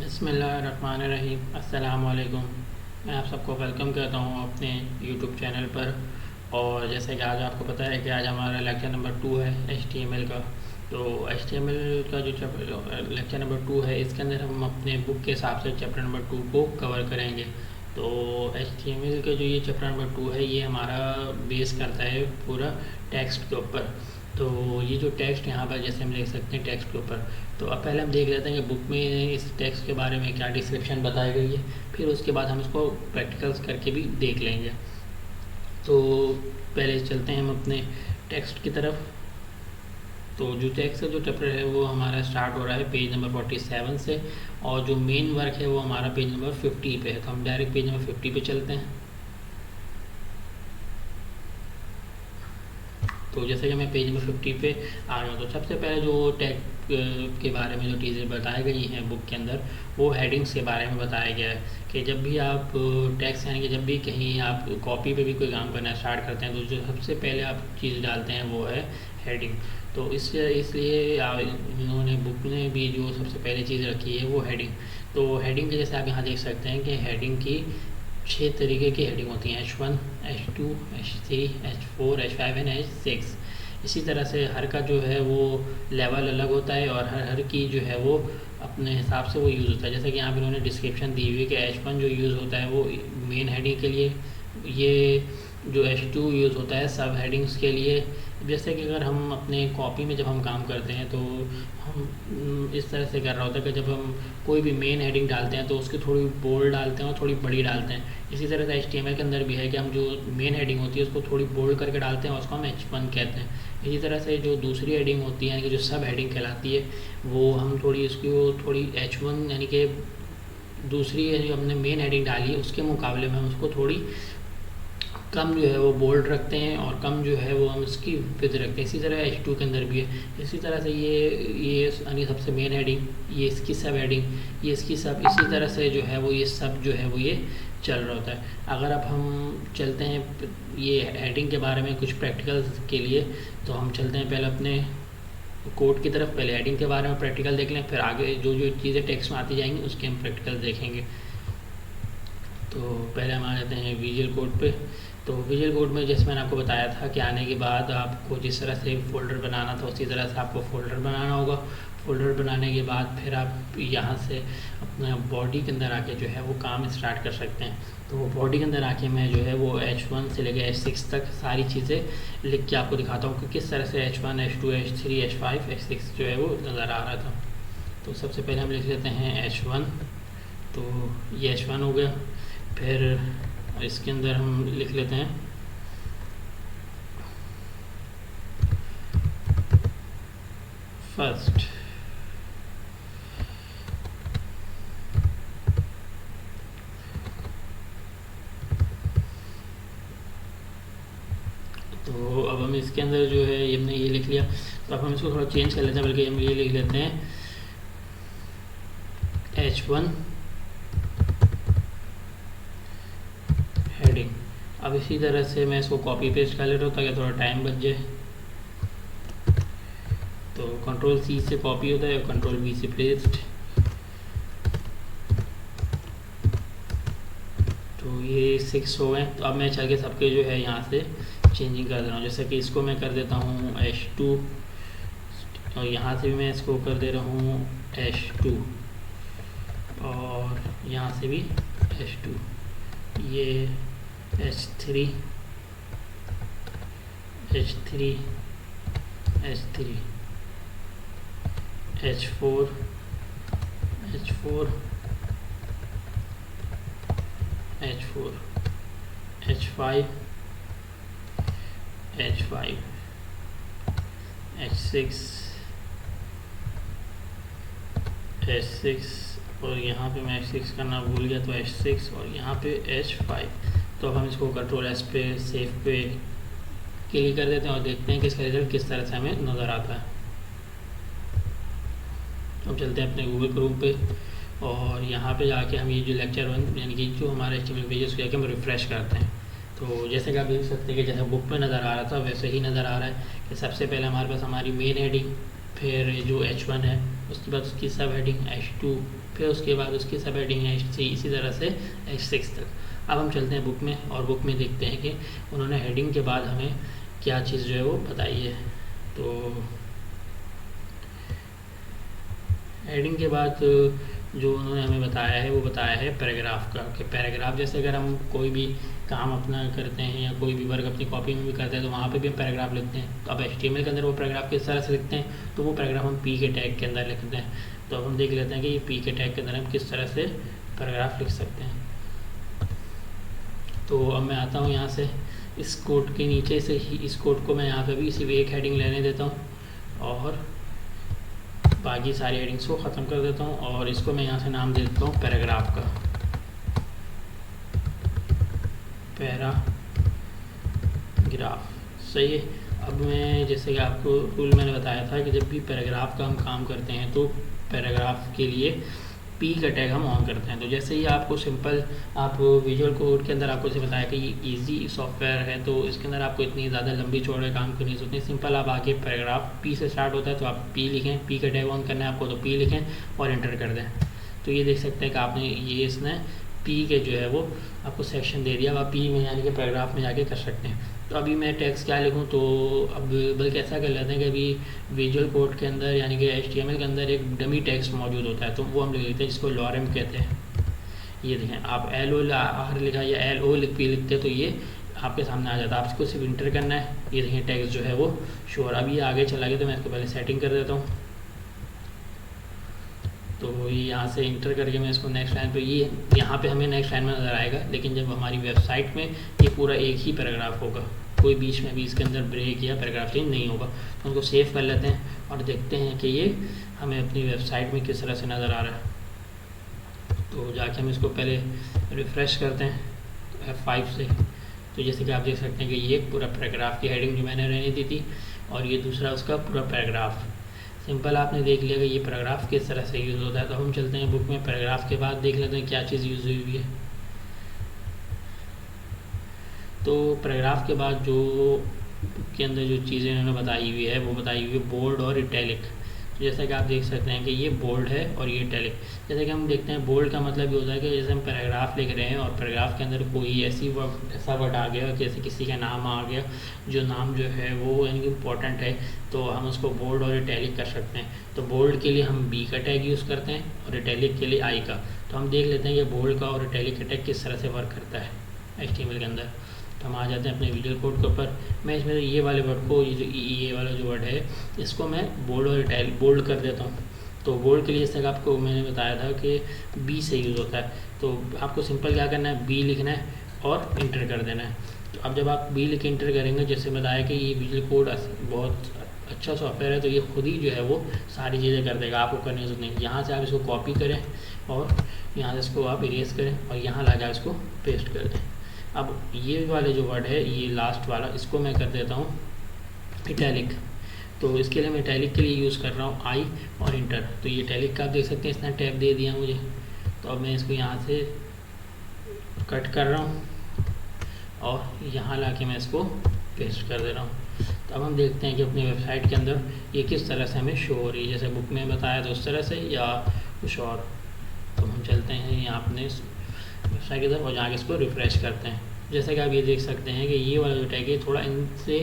बिस्मिल्लाहिर्रहमानिर्रहीम। अस्सलाम वालेकुम। मैं आप सबको वेलकम करता हूँ अपने यूट्यूब चैनल पर। और जैसे कि आज आपको पता है कि आज हमारा लेक्चर नंबर 2 है HTML का। तो HTML का जो लेक्चर नंबर 2 है, इसके अंदर हम अपने बुक के हिसाब से चैप्टर नंबर 2 को कवर करेंगे। तो HTML का जो ये चैप्टर नंबर 2 है, ये हमारा बेस करता है पूरा टेक्स्ट के ऊपर। तो ये जो टेक्स्ट यहाँ पर जैसे हम देख सकते हैं टेक्स्ट के ऊपर, तो अब पहले हम देख लेते हैं कि बुक में इस टेक्स्ट के बारे में क्या डिस्क्रिप्शन बताई गई है। फिर उसके बाद हम इसको प्रैक्टिकल्स करके भी देख लेंगे। तो पहले चलते हैं हम अपने टेक्स्ट की तरफ। तो जो टेक्स्ट का जो चैप्टर है वो हमारा स्टार्ट हो रहा है पेज नंबर 47 से, और जो मेन वर्क है वो हमारा पेज नंबर 50 पे है। तो हम डायरेक्ट पेज नंबर 50 पे चलते हैं। तो जैसे कि मैं पेज नंबर 50 पे आ रहा हूँ, तो सबसे पहले जो टैग के बारे में जो चीज़ें बताई गई हैं बुक के अंदर, वो हेडिंग्स के बारे में बताया गया है कि जब भी आप टैक्स यानी कि जब भी कहीं आप कॉपी पे भी कोई काम करना स्टार्ट करते हैं, तो जो सबसे पहले आप चीज़ डालते हैं वो है हेडिंग। तो इसलिए इन्होंने बुक ने भी जो सबसे पहले चीज़ रखी है वो हेडिंग। तो हेडिंग के जैसे आप यहाँ देख सकते हैं कि हेडिंग की 6 तरीके की हेडिंग होती हैं, H1, H2, H3, H4, H5 and H6। इसी तरह से हर का जो है वो लेवल अलग होता है, और हर की जो है वो अपने हिसाब से वो यूज़ होता है। जैसे कि यहाँ पर इन्होंने डिस्क्रिप्शन दी हुई है कि H1 जो यूज़ होता है वो मेन हेडिंग के लिए, ये जो H2 यूज़ होता है सब हेडिंग्स के लिए। जैसे कि अगर हम अपने कॉपी में जब हम काम करते हैं तो हम इस तरह से कर रहा होता है कि जब हम कोई भी मेन हेडिंग डालते हैं तो उसकी थोड़ी बोल्ड डालते हैं और थोड़ी बड़ी डालते हैं। इसी तरह से HTML के अंदर भी है कि हम जो मेन हेडिंग होती है उसको थोड़ी बोल्ड करके डालते हैं और उसको हम H1 कहते हैं। इसी तरह से जो दूसरी हेडिंग होती है यानी कि जो सब हेडिंग कहलाती है, वो हम थोड़ी उसकी थोड़ी H1 यानी कि दूसरी जो हमने मेन हेडिंग डाली है उसके मुकाबले में हम उसको थोड़ी कम जो है वो बोल्ड रखते हैं, और कम जो है वो हम इसकी विड्थ रखते हैं। इसी तरह H2 के अंदर भी है। इसी तरह से ये यानी सबसे मेन हेडिंग, ये इसकी सब हेडिंग, ये इसकी सब, इसी तरह से जो है वो ये सब जो है वो ये चल रहा होता है। अगर अब हम चलते हैं ये हेडिंग के बारे में कुछ प्रैक्टिकल के लिए, तो हम चलते हैं पहले अपने कोड की तरफ। पहले हेडिंग के बारे में प्रैक्टिकल देख लें, फिर आगे जो जो चीज़ें टेक्स्ट में आती जाएंगी उसके हम प्रैक्टिकल देखेंगे। तो पहले हम आ जाते हैं विजुअल कोड पे। तो विजुअल कोड में जैसे मैंने आपको बताया था कि आने के बाद आपको जिस तरह से फ़ोल्डर बनाना था उसी तरह से आपको फ़ोल्डर बनाना होगा। फ़ोल्डर बनाने के बाद फिर आप यहाँ से अपना बॉडी के अंदर आके जो है वो काम स्टार्ट कर सकते हैं। तो वो बॉडी के अंदर आके मैं जो है वो H1 से लेकर H6 तक सारी चीज़ें लिख के आपको दिखाता हूँ कि किस तरह से H1, H2, H3, H5, H6 जो है वो नज़र आ रहा था। तो सबसे पहले हम लिख लेते हैं H1। तो ये H1 हो गया। फिर इसके अंदर हम लिख लेते हैं फर्स्ट। तो अब हम इसके अंदर जो है ये हमने ये लिख लिया, तो अब हम इसको थोड़ा चेंज कर लेते हैं, बल्कि हम ये लिख लेते हैं H1 हेडिंग। अब इसी तरह से मैं इसको कॉपी पेस्ट कर लेता हूँ ताकि थोड़ा टाइम बच जाए। तो कंट्रोल C से कॉपी होता है और कंट्रोल V से पेस्ट। तो ये 6 हो गए। तो अब मैं चल के सबके जो है यहाँ से चेंजिंग कर दे रहा हूँ। जैसे कि इसको मैं कर देता हूँ H2, और यहाँ से भी मैं इसको कर दे रहा हूँ H2, और यहाँ से भी H2, ये H3, H3, H3, H4, H4, H4, H5, H5, H6, H6, और यहाँ पे मैं H6 करना भूल गया तो H6, और यहाँ पे H5। तो अब हम इसको कंट्रोल S पे सेव पे क्लिक कर देते हैं और देखते हैं कि इसका रिजल्ट किस तरह से हमें नज़र आता है। अब चलते हैं अपने गूगल क्रोम पे, और यहाँ पे जाके हम ये जो लेक्चर 1 यानी कि जो हमारे HTML पेज है उसको जाके हम रिफ़्रेश करते हैं। तो जैसे कि आप देख सकते हैं कि जैसे बुक में नज़र आ रहा था वैसे ही नज़र आ रहा है कि सबसे पहले हमारे पास हमारी मेन हेडिंग, फिर जो H1 है, उसके बाद उसकी सब हेडिंग H2, फिर उसके बाद उसकी सब हेडिंग H3, इसी तरह से H6 तक। अब हम चलते हैं बुक में और बुक में देखते हैं कि उन्होंने हेडिंग के बाद हमें क्या चीज़ जो है वो बताई है। तो हेडिंग के बाद जो उन्होंने हमें बताया है वो बताया है पैराग्राफ का, कि पैराग्राफ जैसे अगर हम कोई भी काम अपना करते हैं या कोई भी वर्क अपनी कॉपी में भी करते हैं तो वहाँ पे भी हम पैराग्राफ लिखते हैं। तो अब HTML के अंदर वो पैराग्राफ किस तरह से लिखते हैं, तो वो पैराग्राफ हम P के टैग के अंदर लिखते हैं। तो अब हम देख लेते हैं कि ये P के टैग के अंदर हम किस तरह से पैराग्राफ लिख सकते हैं। तो अब मैं आता हूँ यहाँ से इस कोड के नीचे से ही, इस कोड को मैं यहाँ पे भी सिर्फ एक हेडिंग लेने देता हूँ और बाकी सारी हेडिंग्स को ख़त्म कर देता हूँ और इसको मैं यहाँ से नाम दे देता हूँ पैराग्राफ का, पैराग्राफ। सही है। अब मैं जैसे कि आपको रूल मैंने बताया था कि जब भी पैराग्राफ का हम काम करते हैं तो पैराग्राफ के लिए P का टैग हम ऑन करते हैं। तो जैसे ही आपको सिंपल आप विजुअल कोड के अंदर आपको से बताया कि ये ईजी सॉफ्टवेयर है, तो इसके अंदर आपको इतनी ज़्यादा लंबी चौड़े काम करनी नहीं होती। सिंपल आप आगे पैराग्राफ P से स्टार्ट होता है तो आप P लिखें, P का टैग ऑन करना है आपको तो P लिखें और एंटर कर दें। तो ये देख सकते हैं कि आपने ये इसने P के जो है वो आपको सेक्शन दे दिया, अब आप P में यानी कि पैराग्राफ में जाके कर सकते हैं। तो अभी मैं टेक्स्ट क्या लिखूं, तो अब बल्कि ऐसा कर लेते हैं कि अभी विजुअल कोड के अंदर यानी कि HTML के अंदर एक डमी टेक्स्ट मौजूद होता है, तो वो हम लिख लेते हैं जिसको लॉरेम कहते हैं। ये देखें, आप LOR लिखा या LO लिखते हैं तो ये आपके सामने आ जाता है, आप इसको सिर्फ इंटर करना है। ये देखें टेक्स्ट जो है वो श्योर। अभी आगे चला गया तो मैं इसको पहले सेटिंग कर देता हूँ। तो ये यहाँ से इंटर करके मैं इसको नेक्स्ट लाइन पे, ये यहाँ पे हमें नेक्स्ट लाइन में नज़र आएगा, लेकिन जब हमारी वेबसाइट में ये पूरा एक ही पैराग्राफ होगा, कोई बीच में भी इसके अंदर ब्रेक या पैराग्राफ चेंज नहीं होगा। तो उनको सेव कर लेते हैं और देखते हैं कि ये हमें अपनी वेबसाइट में किस तरह से नज़र आ रहा है। तो जाके हम इसको पहले रिफ़्रेश करते हैं F5 से। तो जैसे कि आप देख सकते हैं कि ये पूरा पैराग्राफ की हेडिंग जो मैंने रहने दी थी और ये दूसरा उसका पूरा पैराग्राफ। सिंपल आपने देख लिया कि ये पैराग्राफ किस तरह से यूज़ होता है। तो हम चलते हैं बुक में, पैराग्राफ के बाद देख लेते हैं क्या चीज़ यूज़ हुई है। तो पैराग्राफ के बाद जो के अंदर जो चीज़ें इन्होंने बताई हुई है वो बताई हुई है बोल्ड और इटैलिक। तो जैसा कि आप देख सकते हैं कि ये बोल्ड है और ये इटैलिक। जैसे कि हम देखते हैं बोल्ड का मतलब ये होता है कि जैसे हम पैराग्राफ लिख रहे हैं और पैराग्राफ के अंदर कोई ऐसा वर्ड आ गया, जैसे किसी का नाम आ गया, जो नाम जो है वो यानी कि इम्पोर्टेंट है, तो हम उसको बोल्ड और इटैलिक कर सकते हैं। तो बोल्ड के लिए हम B का टैग यूज़ करते हैं और इटैलिक के लिए I का। तो हम देख लेते हैं कि बोल्ड का और इटैलिक का टैग किस तरह से वर्क करता है HTML के अंदर। तो हम आ जाते हैं अपने विजुअल कोड के ऊपर। मैं इसमें ये वाले वर्ड को, ये वाला जो वर्ड है, इसको मैं बोल्ड और इटैलिक बोल्ड कर देता हूँ। तो बोल्ड के लिए जैसे आपको मैंने बताया था कि B से यूज़ होता है, तो आपको सिंपल क्या करना है, B लिखना है और इंटर कर देना है। तो अब जब आप B लिख के इंटर करेंगे, जैसे बताया कि ये विजुअल कोड बहुत अच्छा सॉफ्टवेयर है, तो ये खुद ही जो है वो सारी चीज़ें कर देगा, आपको करने की जरूरत नहीं। यहाँ से आप इसको कॉपी करें और यहाँ से इसको आप इरेज करें और यहाँ ला कर इसको पेस्ट कर दें। अब ये वाले जो वर्ड है, ये लास्ट वाला, इसको मैं कर देता हूँ इटैलिक। तो इसके लिए मैं इटैलिक के लिए यूज़ कर रहा हूँ I और इंटर। तो ये इटैलिक का आप देख सकते हैं इसने टैब दे दिया मुझे। तो अब मैं इसको यहाँ से कट कर रहा हूँ और यहाँ ला के मैं इसको पेस्ट कर दे रहा हूँ। तो अब हम देखते हैं कि अपनी वेबसाइट के अंदर ये किस तरह से हमें शो हो रही है, जैसे बुक में बताया तो उस तरह से या कुछ और। तो हम चलते हैं यहाँ अपने वेबसाइट की तरफ और जाके इसको रिफ़्रेश करते हैं। जैसे कि आप ये देख सकते हैं कि ये वाला जो टैग है थोड़ा इनसे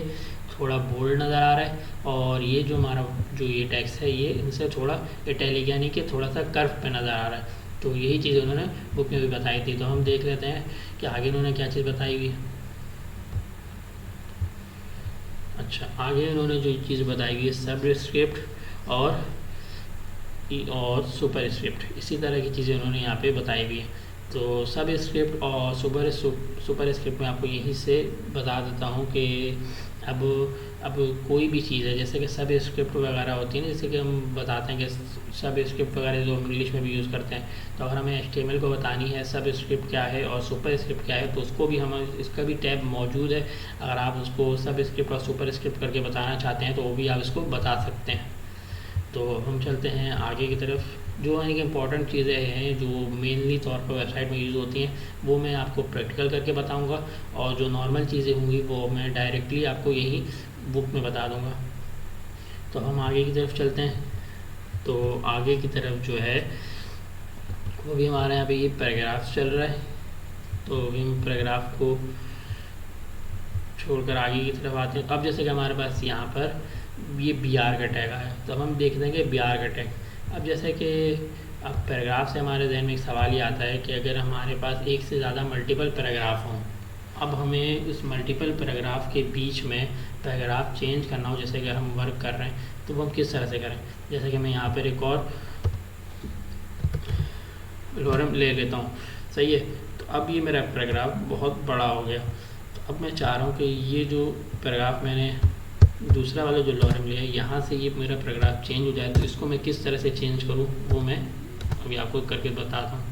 थोड़ा बोल्ड नज़र आ रहा है और ये जो हमारा जो ये टेक्स्ट है ये इनसे थोड़ा इटैलिक यानी कि थोड़ा सा कर्व पे नज़र आ रहा है। तो यही चीज़ उन्होंने बुक में भी बताई थी। तो हम देख लेते हैं कि आगे उन्होंने क्या चीज़ बताई हुई है। अच्छा, आगे उन्होंने जो चीज़ बताई हुई है सबस्क्रिप्ट और सुपर स्क्रिप्ट, इसी तरह की चीज़ें उन्होंने यहाँ पे बताई हुई है। तो सब स्क्रिप्ट और सुपर स्क्रिप्ट में आपको यहीं से बता देता हूँ कि अब कोई भी चीज़ है, जैसे कि सब स्क्रिप्ट वगैरह होती है ना, जैसे कि हम बताते हैं कि सब स्क्रिप्ट वगैरह जो हम इंग्लिश में भी यूज़ करते हैं, तो अगर हमें HTML को बतानी है सब स्क्रिप्ट क्या है और सुपर स्क्रिप्ट क्या है, तो उसको भी हम इसका भी टैब मौजूद है। अगर आप उसको सब स्क्रिप्ट और सुपर स्क्रिप्ट करके बताना चाहते हैं तो वो भी आप इसको बता सकते हैं। तो हम चलते हैं आगे की तरफ। जो यानी कि इम्पॉर्टेंट चीज़ें हैं जो मेनली तौर पर वेबसाइट में यूज़ होती हैं वो मैं आपको प्रैक्टिकल करके बताऊंगा और जो नॉर्मल चीज़ें होंगी वो मैं डायरेक्टली आपको यही बुक में बता दूंगा। तो हम आगे की तरफ चलते हैं। तो आगे की तरफ जो है वो भी हमारे यहाँ पे ये पैराग्राफ चल रहा है, तो अभी हम पैराग्राफ को छोड़कर आगे की तरफ आते हैं। तो अब जैसे कि हमारे पास यहाँ पर ये बी आर का टैग आया, तो अब हम देख देंगे बी आर का टैग। अब जैसे कि अब पैराग्राफ से हमारे जहन में एक सवाल ये आता है कि अगर हमारे पास एक से ज़्यादा मल्टीपल पैराग्राफ हों, अब हमें उस मल्टीपल पैराग्राफ के बीच में पैराग्राफ चेंज करना हो, जैसे अगर हम वर्क कर रहे हैं तो वो हम किस तरह से करें। जैसे कि मैं यहाँ पर एक और लॉरम ले लेता हूँ, सही है। तो अब ये मेरा पैराग्राफ बहुत बड़ा हो गया, तो अब मैं चाह रहा हूँ कि ये जो पैराग्राफ मैंने दूसरा वाला जो लॉरम लिया है यहाँ से ये मेरा पैराग्राफ चेंज हो जाए, तो इसको मैं किस तरह से चेंज करूँ वो मैं अभी आपको करके बताता हूँ।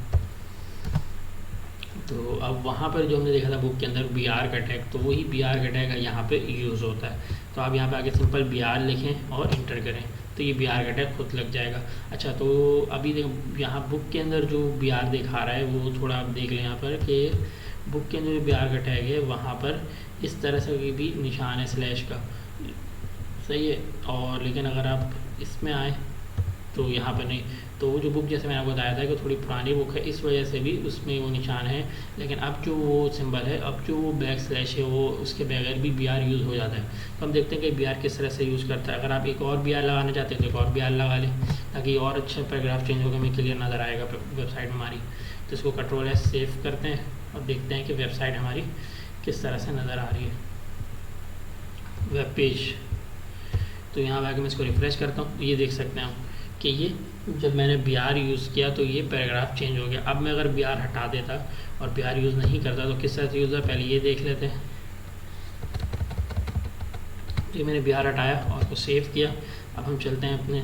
तो अब वहाँ पर जो हमने देखा था बुक के अंदर बी आर का टैग, तो वही बी आर का टैग यहाँ पे यूज़ होता है। तो आप यहाँ पे आगे सिंपल बी आर लिखें और इंटर करें, तो ये बी आर का टैग खुद लग जाएगा। अच्छा, तो अभी देखो यहाँ बुक के अंदर जो बी आर दिखा रहा है वो थोड़ा आप देख लें यहाँ पर कि बुक के अंदर जो बी आर का टैग है वहाँ पर इस तरह से भी निशान है स्लैश का, सही है। और लेकिन अगर आप इसमें आए तो यहाँ पर नहीं, तो वो जो बुक जैसे मैंने आपको बताया था कि थोड़ी पुरानी बुक है, इस वजह से भी उसमें वो निशान है। लेकिन अब जो वो सिंबल है, अब जो वो बैक स्लैश है वो उसके बगैर भी बी आर यूज़ हो जाता है। तो हम देखते हैं कि बी आर किस तरह से यूज़ करता है। अगर आप एक और बी आर लगाना चाहते हैं तो एक और बी आर लगा लें, ताकि और अच्छा पैराग्राफ चेंज होकर हमें क्लियर नज़र आएगा वेबसाइट हमारी। तो इसको कंट्रोल एस सेव करते हैं और देखते हैं कि वेबसाइट हमारी किस तरह से नज़र आ रही है, वेब पेज। तो यहाँ आके मैं इसको रिफ्रेश करता हूँ, ये देख सकते हैं हम कि ये जब मैंने बी आर यूज़ किया तो ये पैराग्राफ चेंज हो गया। अब मैं अगर बी आर हटा देता और बी आर यूज़ नहीं करता तो किस तरह से यूज़ है, पहले ये देख लेते हैं। ये मैंने बी आर हटाया और उसको सेव किया। अब हम चलते हैं अपने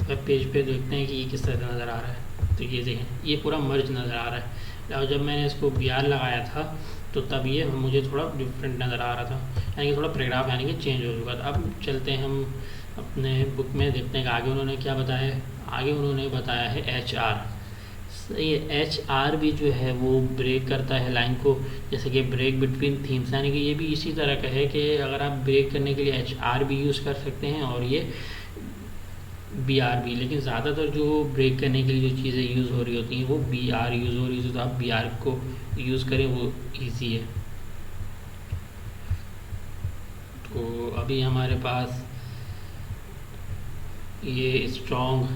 वेब पेज पे, देखते हैं कि ये किस तरह से नज़र आ रहा है। तो ये देखें, ये पूरा मर्ज नज़र आ रहा है। और जब मैंने इसको बी आर लगाया था तो तब ये मुझे थोड़ा डिफरेंट नज़र आ रहा था, यानी कि थोड़ा पैराग्राफ यानी कि चेंज हो चुका था। अब चलते हैं हम अपने बुक में, देखते हैं कि आगे उन्होंने क्या बताया है। आगे उन्होंने बताया है एच आर, सही है। एच आर भी जो है वो ब्रेक करता है लाइन को, जैसे कि ब्रेक बिटवीन थीम्स, यानी कि ये भी इसी तरह का है कि अगर आप ब्रेक करने के लिए एच आर भी यूज़ कर सकते हैं और ये बी आर भी। लेकिन ज़्यादातर जो ब्रेक करने के लिए जो चीज़ें यूज़ हो रही होती हैं वो बी आर यूज़ हो रही है, तो आप बी आर को यूज़ करें, वो ईजी है। तो अभी हमारे पास ये स्ट्रॉन्ग,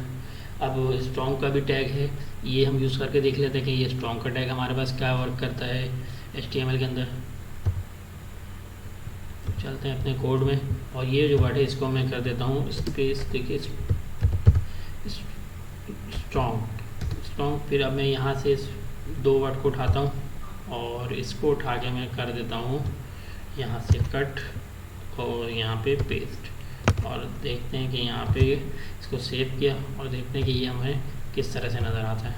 अब स्ट्रॉन्ग का भी टैग है, ये हम यूज़ करके देख लेते हैं कि ये स्ट्रॉन्ग का टैग हमारे पास क्या वर्क करता है HTML के अंदर। तो चलते हैं अपने कोड में और ये जो वर्ड है इसको मैं कर देता हूँ स्पेस, देखिए स्ट्रॉन्ग। फिर अब मैं यहाँ से इस दो वर्ड को उठाता हूँ और इसको उठा के मैं कर देता हूँ यहाँ से कट और यहाँ पे पेस्ट, और देखते हैं कि यहाँ पे इसको सेव किया और देखते हैं कि ये हमें किस तरह से नज़र आता है।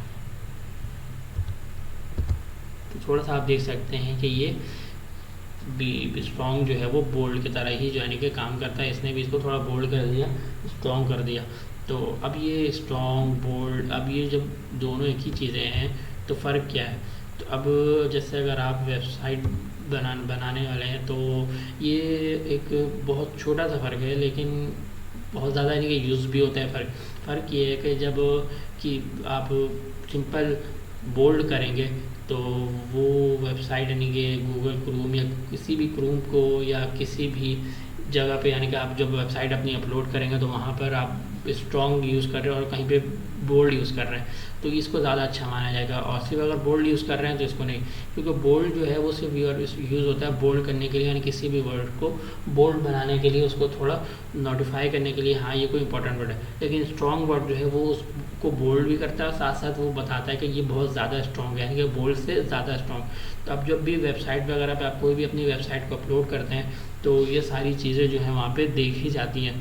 तो थोड़ा सा आप देख सकते हैं कि ये स्ट्रॉन्ग जो है वो बोल्ड की तरह ही यानी कि काम करता है। इसने भी इसको थोड़ा बोल्ड कर दिया, स्ट्रॉन्ग कर दिया। तो अब ये स्ट्रॉन्ग बोल्ड, अब ये जब दोनों एक ही चीज़ें हैं तो फ़र्क क्या है। तो अब जैसे अगर आप वेबसाइट बनाने वाले हैं तो ये एक बहुत छोटा सा फ़र्क है, लेकिन बहुत ज़्यादा नहीं कि यूज़ भी होता है। फ़र्क ये है कि जब कि आप सिंपल बोल्ड करेंगे तो वो वेबसाइट यानी कि गूगल क्रोम या किसी भी क्रोम को या किसी भी जगह पे, यानी कि आप जब वेबसाइट अपनी अपलोड करेंगे तो वहाँ पर आप स्ट्रॉन्ग यूज़ कर रहे हो और कहीं पे बोल्ड यूज़ कर रहे हैं तो इसको ज़्यादा अच्छा माना जाएगा। और सिर्फ अगर बोल्ड यूज़ कर रहे हैं तो इसको नहीं, क्योंकि बोल्ड जो है वो सिर्फ यूज़ होता है बोल्ड करने के लिए, यानी किसी भी वर्ड को बोल्ड बनाने के लिए, उसको थोड़ा नोटिफाई करने के लिए, हाँ ये कोई इंपॉर्टेंट वर्ड है। लेकिन स्ट्रॉन्ग वर्ड जो है वो उसको बोल्ड भी करता है और साथ साथ वो बताता है कि ये बहुत ज़्यादा स्ट्रॉन्ग है, यानी कि बोल्ड से ज़्यादा स्ट्रॉन्ग। तो अब जब भी वेबसाइट वगैरह पर आप कोई भी अपनी वेबसाइट को अपलोड करते हैं तो ये सारी चीज़ें जो हैं वहाँ पे देखी जाती हैं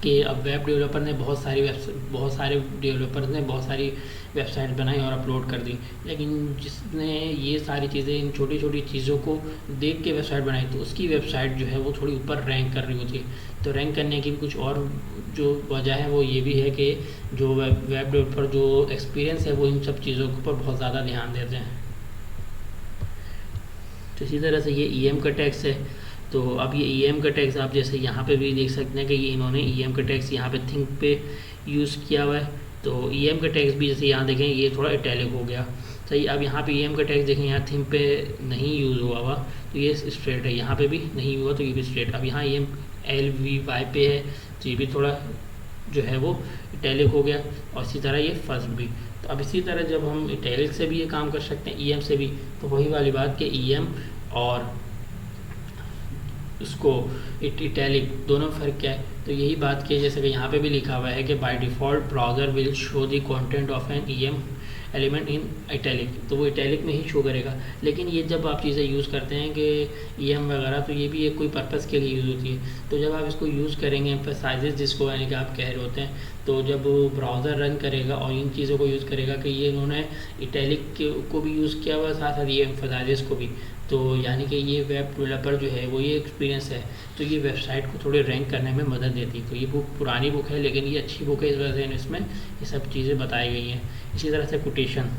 कि अब वेब डेवलपर ने बहुत सारे डेवलपर्स ने बहुत सारी वेबसाइट बनाई और अपलोड कर दी, लेकिन जिसने ये सारी चीज़ें इन छोटी छोटी चीज़ों को देख के वेबसाइट बनाई तो उसकी वेबसाइट जो है वो थोड़ी ऊपर रैंक कर रही होती है। तो रैंक करने की कुछ और जो वजह है वो ये भी है कि जो वेब डेवलपर जो एक्सपीरियंस है वो इन सब चीज़ों के ऊपर बहुत ज़्यादा ध्यान देते हैं। तो इसी तरह से ये EM का टैक्स है। तो अब ये EM का टैग्स आप जैसे यहाँ पे भी देख सकते हैं कि ये इन्होंने EM का टैग्स यहाँ पे थिंक पे यूज़ किया हुआ है। तो EM का टैग्स भी जैसे यहाँ देखें ये थोड़ा इटैलिक हो गया, सही। अब यहाँ पे EM का टैग्स देखें, यहाँ थिंक पे नहीं यूज़ हुआ हुआ तो ये स्ट्रेट है, यहाँ पे भी नहीं हुआ तो ये भी स्ट्रेट। अब यहाँ EM LVY पे है तो ये भी थोड़ा जो है वो इटैलिक हो गया, और इसी तरह ये फर्स्ट भी। तो अब इसी तरह जब हम इटैलिक से भी ये काम कर सकते हैं, EM से भी, तो वही वाली बात कि EM और उसको इटैलिक दोनों में फ़र्क क्या है। तो यही बात की जैसे कि यहाँ पे भी लिखा हुआ है कि by default browser will show the content of an EM element in italic, तो वो इटैलिक में ही शो करेगा। लेकिन ये जब आप चीज़ें यूज़ करते हैं कि EM वगैरह, तो ये भी एक कोई पर्पज़ के लिए यूज़ होती है। तो जब आप इसको यूज़ करेंगे एम्फसाइजेस जिसको यानी कि आप कह रहे होते हैं, तो जब ब्राउज़र रन करेगा और इन चीज़ों को यूज़ करेगा कि ये इन्होंने इटैलिक को भी यूज़ किया हुआ, साथ साथ ये एम्फसाइजेस को भी, तो यानी कि ये वेब डेवलपर जो है वो ये एक्सपीरियंस है, तो ये वेबसाइट को थोड़े रैंक करने में मदद देती है। तो ये बुक पुरानी बुक है लेकिन ये अच्छी बुक है, इस वजह से इसमें ये सब चीज़ें बताई गई हैं। इसी तरह से कोटेशन,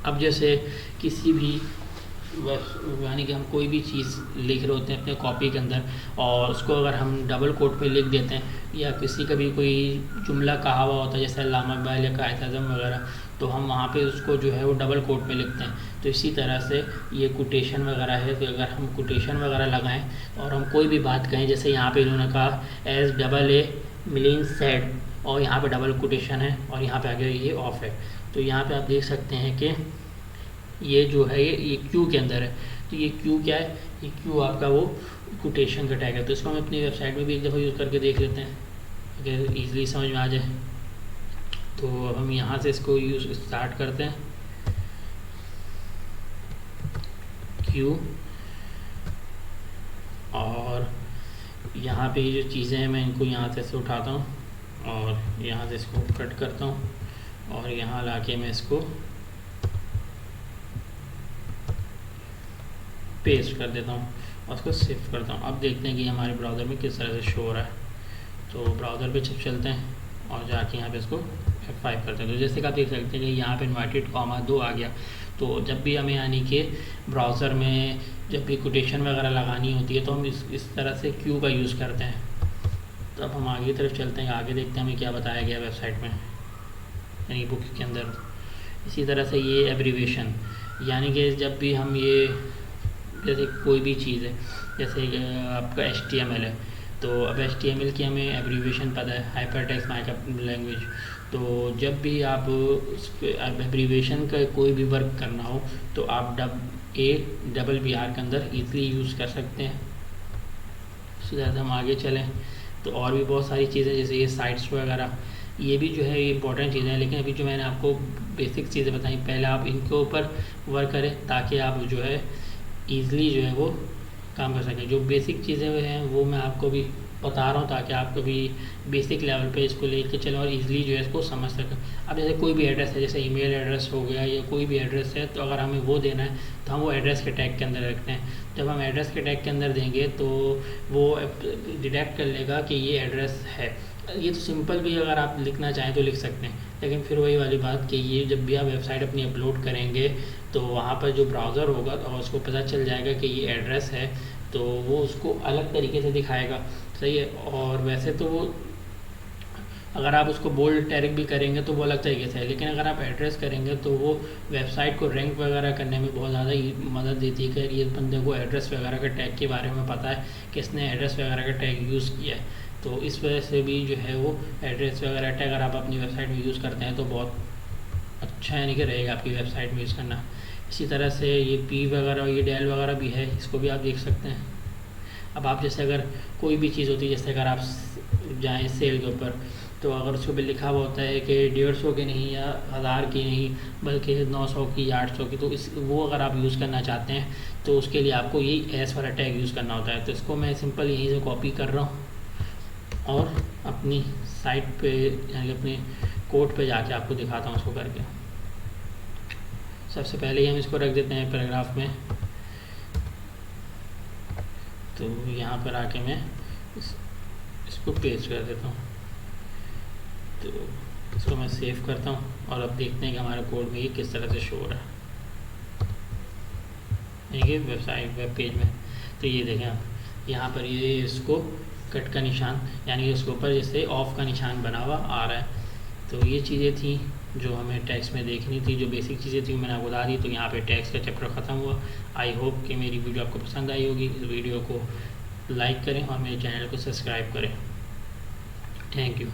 अब जैसे किसी भी यानी कि हम कोई भी चीज़ लिख रहे होते हैं अपने कॉपी के अंदर, और उसको अगर हम डबल कोट पे लिख देते हैं, या किसी का भी कोई जुमला कहा हुआ होता है जैसे अल्लामा इक़बाल या कायद आज़म वगैरह, तो हम वहाँ पे उसको जो है वो डबल कोट में लिखते हैं। तो इसी तरह से ये कोटेशन वगैरह है, तो अगर हम कोटेशन वगैरह लगाएं और हम कोई भी बात कहें, जैसे यहाँ पे इन्होंने कहा as double a million said, और यहाँ पे डबल कोटेशन है और यहाँ पे आगे ये ऑफ है। तो यहाँ पे आप देख सकते हैं कि ये जो है ये क्यू के अंदर है। तो ये क्यू क्या है, ये क्यू आपका वो कोटेशन का टैग है। तो इसको हम अपनी वेबसाइट में भी एक दफ़ा यूज़ करके देख लेते हैं अगर ईज़िली समझ में आ जाए। तो हम यहाँ से इसको यूज़ स्टार्ट करते हैं, क्यू, और यहाँ पे ये जो चीज़ें हैं मैं इनको यहाँ से उठाता हूँ और यहाँ से इसको कट करता हूँ, और यहाँ लाके मैं इसको पेस्ट कर देता हूँ और उसको सेव करता हूँ। अब देखते हैं कि हमारे ब्राउज़र में किस तरह से शो हो रहा है। तो ब्राउज़र पे चलते हैं और जाके यहाँ पे इसको F5 करते हैं। तो जैसे कि आप देख सकते हैं कि यहाँ पे इन्वर्टेड कॉमा 2 आ गया। तो जब भी हमें यानी कि ब्राउज़र में जब भी कोटेशन वगैरह लगानी होती है तो हम इस तरह से क्यू का यूज़ करते हैं। तो अब हम आगे की तरफ चलते हैं, आगे देखते हैं हमें क्या बताया गया वेबसाइट में यानी बुक के अंदर। इसी तरह से ये एब्रीवेशन, यानी कि जब भी हम ये जैसे कोई भी चीज़ है, जैसे आपका HTML है, तो अब HTML की हमें एब्रीवेशन पता है, हाइपरटेक्स्ट मार्कअप लैंग्वेज। तो जब भी आप उस एब्रीवेशन का कोई भी वर्क करना हो तो आप ABBR के अंदर ईज़िली यूज़ कर सकते हैं। उसके बाद हम आगे चलें तो और भी बहुत सारी चीज़ें जैसे ये साइट्स वगैरह, ये भी जो है ये इंपॉर्टेंट चीज़ें हैं। लेकिन अभी जो मैंने आपको बेसिक चीज़ें बताई, पहले आप इनके ऊपर वर्क करें ताकि आप जो है ईज़िली जो है वो काम कर सकें। जो बेसिक चीज़ें हैं वो मैं आपको भी बता रहा हूँ ताकि आप कभी बेसिक लेवल पे इसको लेके चलें और इजीली जो है इसको समझ सकें। अब जैसे कोई भी एड्रेस है, जैसे ईमेल एड्रेस हो गया या कोई भी एड्रेस है, तो अगर हमें वो देना है तो हम वो एड्रेस के टैग के अंदर रखते हैं। जब हम एड्रेस के टैग के अंदर देंगे तो वो डिटेक्ट कर लेगा कि ये एड्रेस है। ये तो सिंपल भी अगर आप लिखना चाहें तो लिख सकते हैं, लेकिन फिर वही वाली बात कि ये जब भी आप वेबसाइट अपनी अपलोड करेंगे तो वहाँ पर जो ब्राउज़र होगा और उसको पता चल जाएगा कि ये एड्रेस है, तो वो उसको अलग तरीके से दिखाएगा, सही है। और वैसे तो वो अगर आप उसको बोल्ड टैग भी करेंगे तो वो अलग तरीके से है, लेकिन अगर आप एड्रेस करेंगे तो वो वेबसाइट को रैंक वगैरह करने में बहुत ज़्यादा मदद देती है कि ये बंदे को एड्रेस वगैरह के टैग के बारे में पता है, किसने एड्रेस वगैरह का टैग यूज़ किया है। तो इस वजह से भी जो है वो एड्रेस वगैरह टैग अगर आप अपनी वेबसाइट में यूज़ करते हैं तो बहुत अच्छा यानी कि रहेगा आपकी वेबसाइट में यूज़ करना। इसी तरह से ये पी वगैरह ये डेल वगैरह भी है, इसको भी आप देख सकते हैं। अब आप जैसे अगर कोई भी चीज़ होती है, जैसे अगर आप जाएं सेल के ऊपर, तो अगर उसके ऊपर लिखा हुआ होता है कि 150 की नहीं या 1000 की नहीं बल्कि 900 की या 800 की, तो वो अगर आप यूज़ करना चाहते हैं तो उसके लिए आपको यही एस वाला टैग यूज़ करना होता है। तो इसको मैं सिंपल यहीं से कॉपी कर रहा हूँ और अपनी साइट पे यानी अपने कोड पे जाके आपको दिखाता हूँ उसको करके। सबसे पहले ही हम इसको रख देते हैं पैराग्राफ में। तो यहाँ पर आके मैं इसको पेस्ट कर देता हूँ। तो इसको मैं सेव करता हूँ और अब देखते हैं कि हमारे कोड में ये किस तरह से शो हो रहा है, यानी कि वेबसाइट वेब पेज में। तो ये देखें आप, यहाँ पर ये इसको कट का निशान, यानी इसके ऊपर जैसे ऑफ का निशान बना हुआ आ रहा है। तो ये चीज़ें थी जो हमें टैक्स में देखनी थी, जो बेसिक चीज़ें थी मैंने आपको बता दी। तो यहाँ पे टैक्स का चैप्टर ख़त्म हुआ। आई होप कि मेरी वीडियो आपको पसंद आई होगी। इस वीडियो को लाइक करें और मेरे चैनल को सब्सक्राइब करें। Thank you.